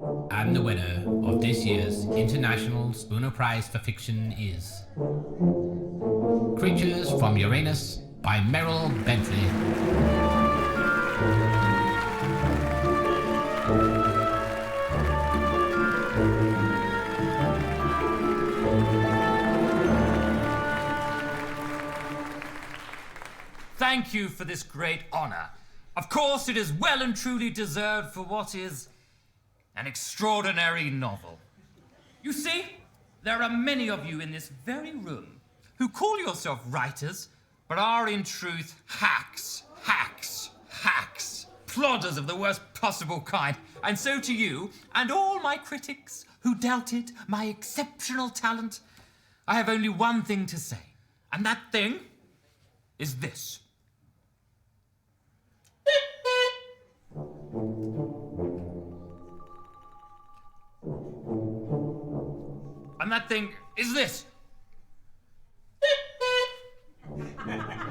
And the winner of this year's International Spooner Prize for Fiction is Creatures from Uranus by Merrill Bentley. Thank you for this great honour. Of course, it is well and truly deserved for what is an extraordinary novel. You see, there are many of you in this very room who call yourself writers, but are in truth hacks, plodders of the worst possible kind. And so to you, and all my critics who doubted my exceptional talent, I have only one thing to say, and that thing is this. And that thing is this.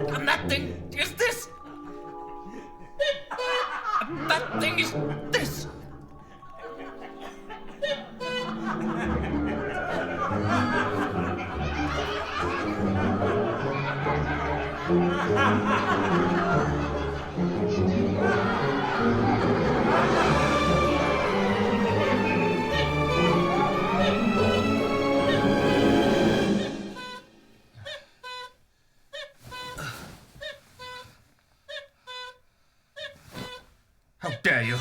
And that thing is this. And that thing is this. How dare you?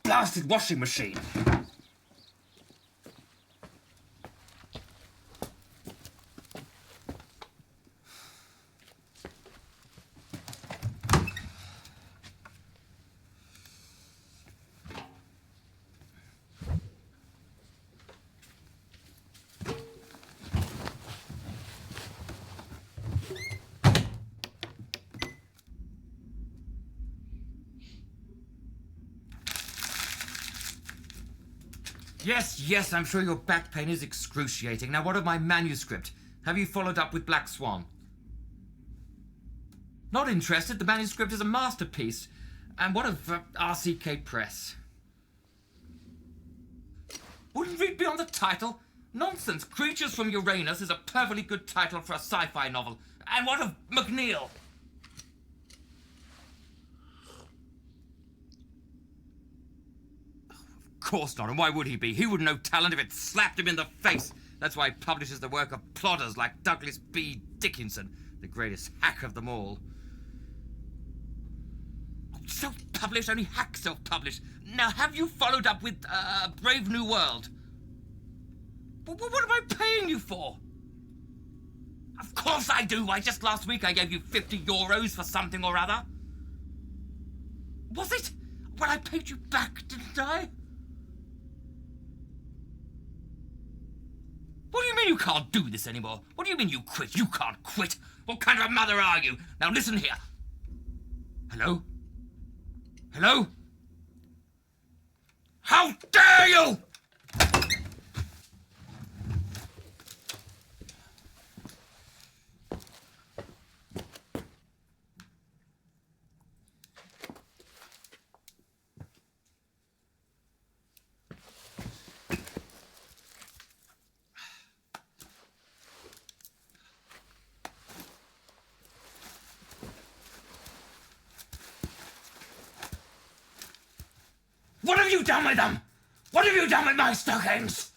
Blasted washing machine. Yes, I'm sure your back pain is excruciating. Now, what of my manuscript? Have you followed up with Black Swan? Not interested. The manuscript is a masterpiece. And what of RCK Press? Wouldn't read beyond the title? Nonsense. Creatures from Uranus is a perfectly good title for a sci-fi novel. And what of McNeil? Of course not, and why would he be? He would know talent if it slapped him in the face. That's why he publishes the work of plodders like Douglas B. Dickinson, the greatest hack of them all. Self-published, only hacks self-published. Now, have you followed up with Brave New World? What am I paying you for? Of course I do. Why, just last week I gave you €50 for something or other. Was it? Well, I paid you back, didn't I? What do you mean you can't do this anymore? What do you mean you quit? You can't quit. What kind of a mother are you? Now listen here. Hello? Hello? How dare you! What have you done with them? What have you done with my stockings?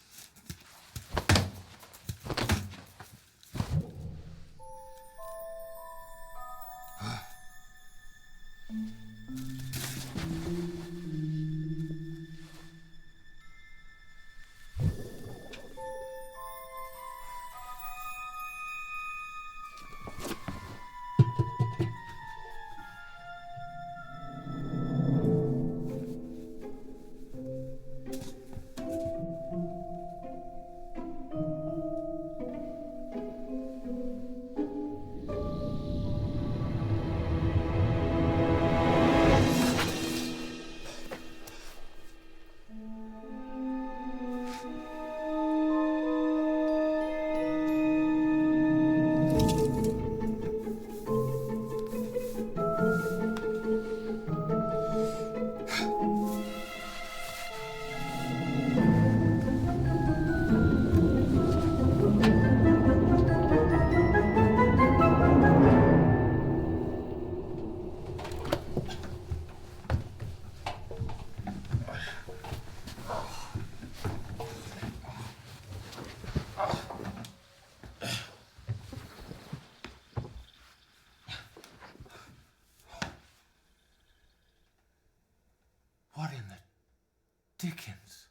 What in the dickens?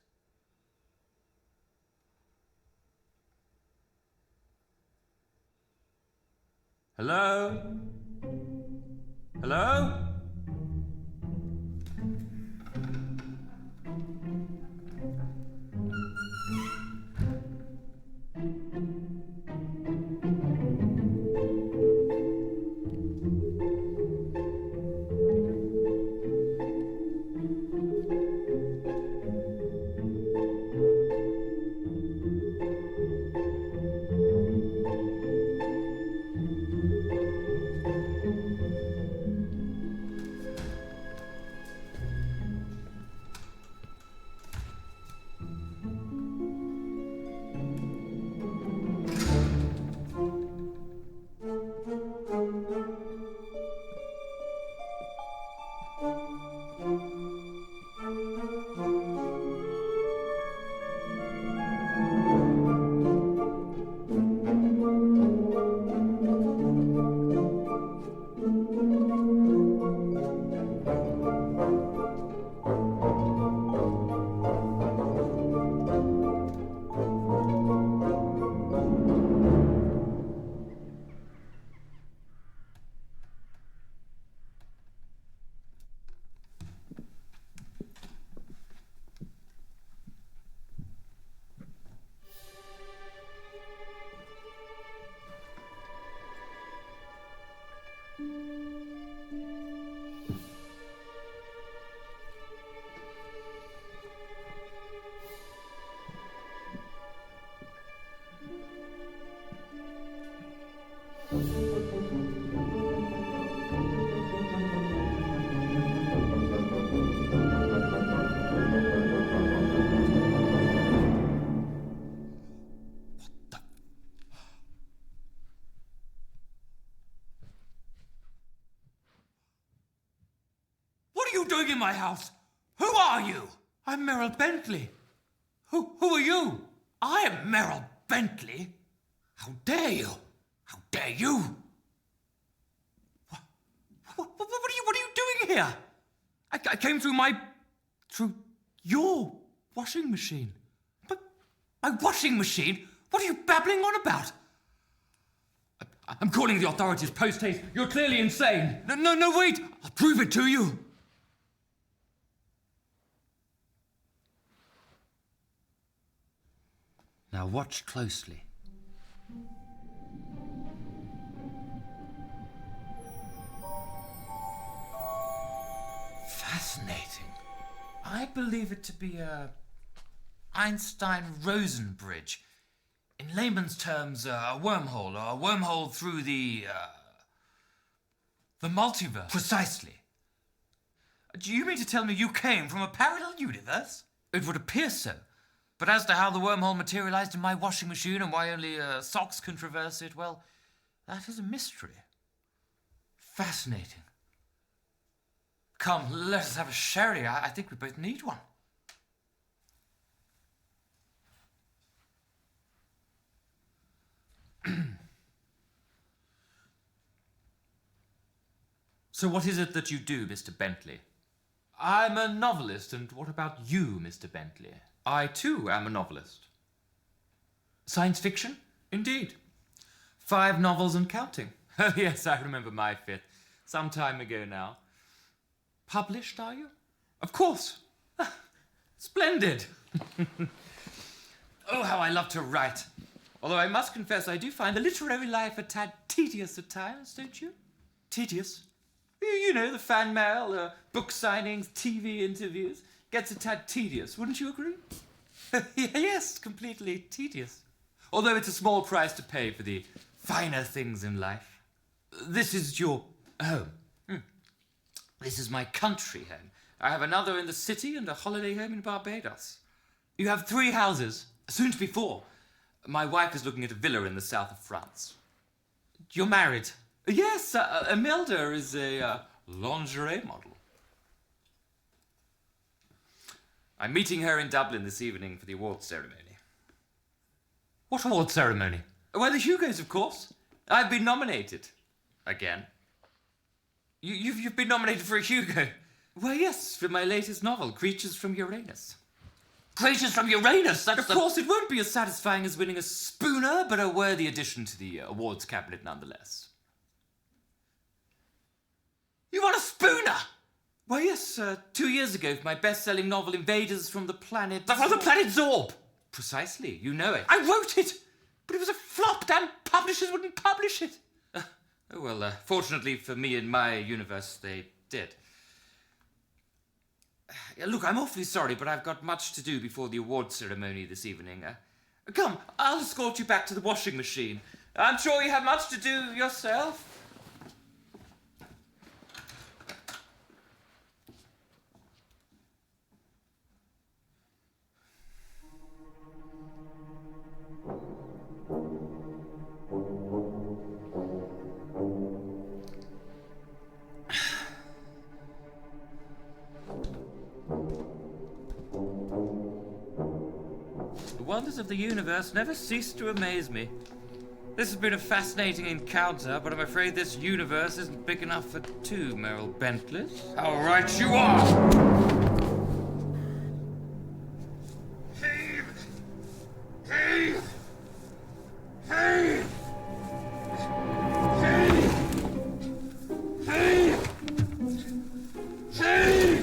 Hello? Hello? What are you doing in my house? Who are you? I'm Merrill Bentley. Who are you? I am Merrill Bentley? How dare you? How dare you? What are you doing here? I came through your washing machine. But my washing machine? What are you babbling on about? I'm calling the authorities post haste. You're clearly insane. No, wait. I'll prove it to you. Now watch closely. Fascinating. I believe it to be a Einstein-Rosen bridge. In layman's terms, a wormhole, or a wormhole through the multiverse. Precisely. Do you mean to tell me you came from a parallel universe? It would appear so. But as to how the wormhole materialized in my washing machine and why only socks can traverse it, well, that is a mystery. Fascinating. Come, let us have a sherry. I think we both need one. So what is it that you do, Mr. Bentley? I'm a novelist, and what about you, Mr. Bentley? I, too, am a novelist. Science fiction? Indeed. 5 novels and counting. Oh, yes, I remember my 5th. Some time ago now. Published, are you? Of course. Splendid. Oh, how I love to write. Although I must confess I do find the literary life a tad tedious at times, don't you? Tedious? You know, the fan mail, book signings, TV interviews. Gets a tad tedious, wouldn't you agree? Yes, completely tedious. Although it's a small price to pay for the finer things in life. This is your home. This is my country home. I have another in the city and a holiday home in Barbados. You have 3 houses, soon to be 4. My wife is looking at a villa in the south of France. You're married? Yes, Imelda is a lingerie model. I'm meeting her in Dublin this evening for the awards ceremony. What awards ceremony? Well, the Hugos, of course. I've been nominated. Again. You've been nominated for a Hugo. Why, yes, for my latest novel, Creatures from Uranus. Creatures from Uranus, that's Of course, it won't be as satisfying as winning a Spooner, but a worthy addition to the awards cabinet nonetheless. You want a Spooner? Why, yes, 2 years ago, for my best-selling novel, Invaders from the Planet... That was the planet Zorb. Precisely, you know it. I wrote it, but it was a flop. Damn publishers wouldn't publish it. Fortunately for me and my universe, they did. Look, I'm awfully sorry, but I've got much to do before the award ceremony this evening. Come, I'll escort you back to the washing machine. I'm sure you have much to do yourself. The wonders of the universe never cease to amaze me. This has been a fascinating encounter, but I'm afraid this universe isn't big enough for two Merrill Bentleys. How right you are! Hey! Hey! Hey! Hey! Hey! Hey!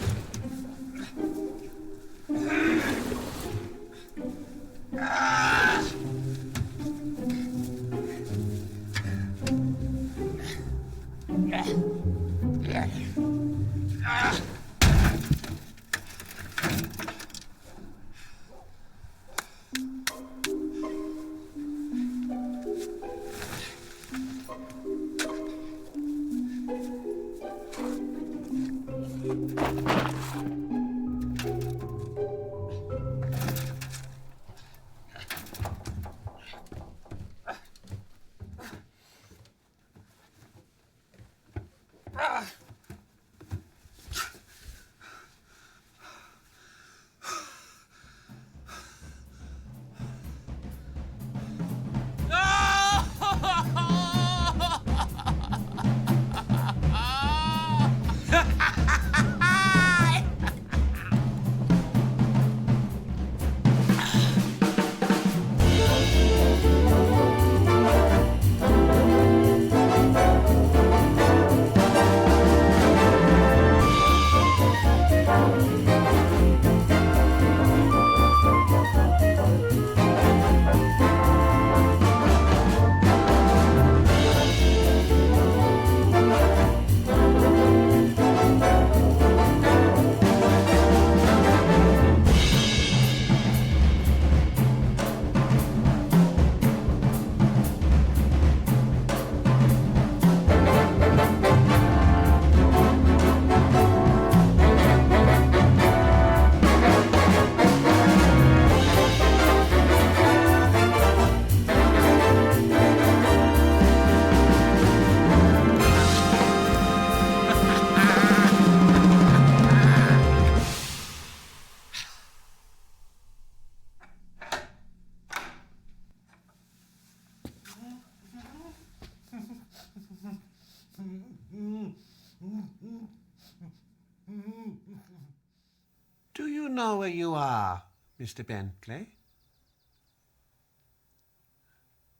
Do you know where you are, Mr. Bentley?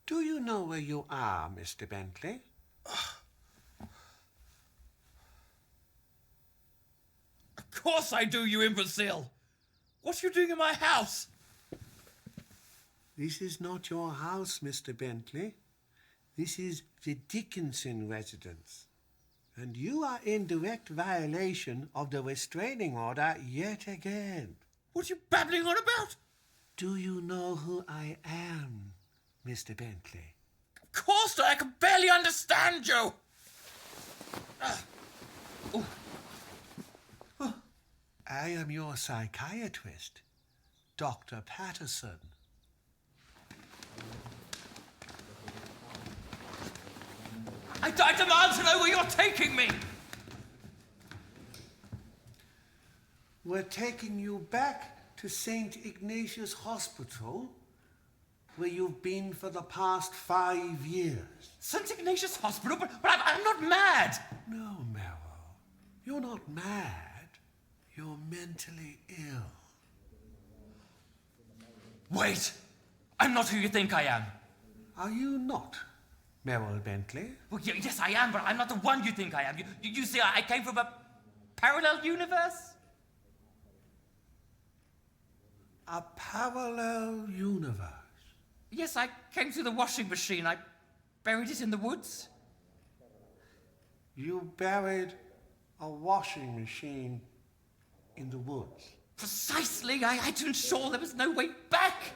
Do you know where you are, Mr. Bentley? Of course I do, you imbecile! What are you doing in my house? This is not your house, Mr. Bentley. This is the Dickinson residence. And you are in direct violation of the restraining order yet again. What are you babbling on about? Do you know who I am, Mr. Bentley? Of course not, I can barely understand you! I am your psychiatrist, Dr. Patterson. I demand to know where you're taking me! We're taking you back to St. Ignatius Hospital, where you've been for the past 5 years. St. Ignatius Hospital? But I'm not mad! No, Merrill, you're not mad. You're mentally ill. Wait! I'm not who you think I am. Are you not, Merrill Bentley? Well, yes, I am, but I'm not the one you think I am. You see, I came from a parallel universe? A parallel universe. Yes, I came through the washing machine. I buried it in the woods. You buried a washing machine in the woods. Precisely. I had to ensure there was no way back.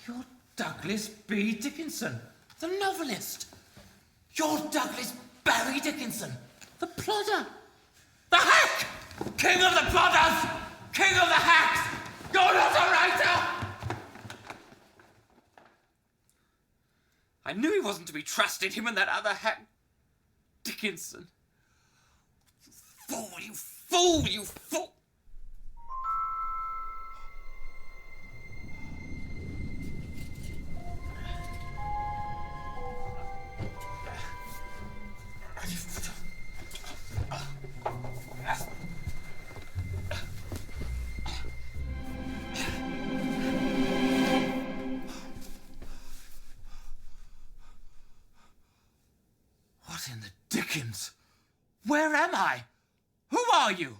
You're Douglas B. Dickinson, the novelist. You're Douglas Barry Dickinson, the plodder. The hack! King of the plodders! King of the hacks! You're not a writer! I knew he wasn't to be trusted, him and that other hack, Dickinson. Fool, you fool, you fool! What in the dickens? Where am I? Who are you?